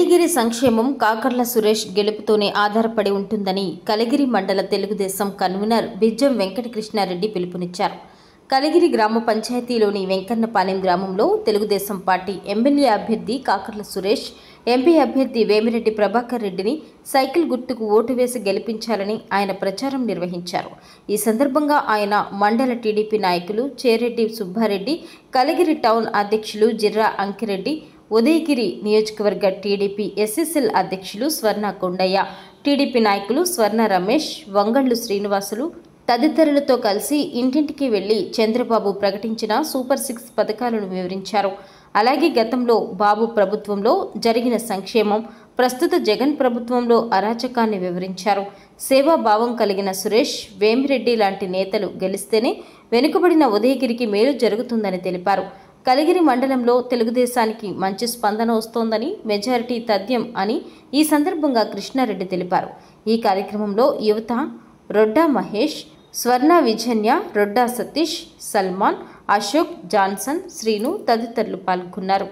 ఉదయగిరి సంక్షేమం కాకర్ల సురేష్ గెలుపుతోనే ఆధారపడి ఉంటుందని కలిగిరి మండల తెలుగుదేశం కన్వీనర్ బిజ్జం వెంకటకృష్ణారెడ్డి పిలుపునిచ్చారు. కలిగిరి గ్రామ పంచాయతీలోని వెంకన్నపాలెం గ్రామంలో తెలుగుదేశం పార్టీ ఎమ్మెల్యే అభ్యర్థి కాకర్ల సురేష్, ఎంపీ అభ్యర్థి వేమిరెడ్డి ప్రభాకర్ రెడ్డిని సైకిల్ గుర్తుకు ఓటు వేసి గెలిపించాలని ఆయన ప్రచారం నిర్వహించారు. ఈ సందర్భంగా ఆయన మండల టీడీపీ నాయకులు చేరెడ్డి సుబ్బారెడ్డి, కలిగిరి టౌన్ అధ్యక్షులు జిర్రా అంకిరెడ్డి, ఉదయగిరి నియోజకవర్గ టీడీపీ ఎస్ఎస్ఎల్ అధ్యక్షులు స్వర్ణ కొండయ్య, టీడీపీ నాయకులు స్వర్ణ రమేష్, వంగళ్లు శ్రీనివాసులు తదితరులతో కలిసి ఇంటింటికి వెళ్లి చంద్రబాబు ప్రకటించిన సూపర్ 6 పథకాలను వివరించారు. అలాగే గతంలో బాబు ప్రభుత్వంలో జరిగిన సంక్షేమం, ప్రస్తుత జగన్ ప్రభుత్వంలో అరాచకాన్ని వివరించారు. సేవాభావం కలిగిన సురేష్, వేమిరెడ్డి లాంటి నేతలు గెలిస్తేనే వెనుకబడిన ఉదయగిరికి మేలు జరుగుతుందని తెలిపారు. కలిగిరి మండలంలో తెలుగుదేశానికి మంచి స్పందన వస్తోందని, మెజారిటీ తథ్యం అని ఈ సందర్భంగా కృష్ణారెడ్డి తెలిపారు. ఈ కార్యక్రమంలో యువత రొడ్డా మహేష్, స్వర్ణ విజన్య, రొడ్డా సతీష్, సల్మాన్, అశోక్, జాన్సన్, శ్రీను తదితరులు పాల్గొన్నారు.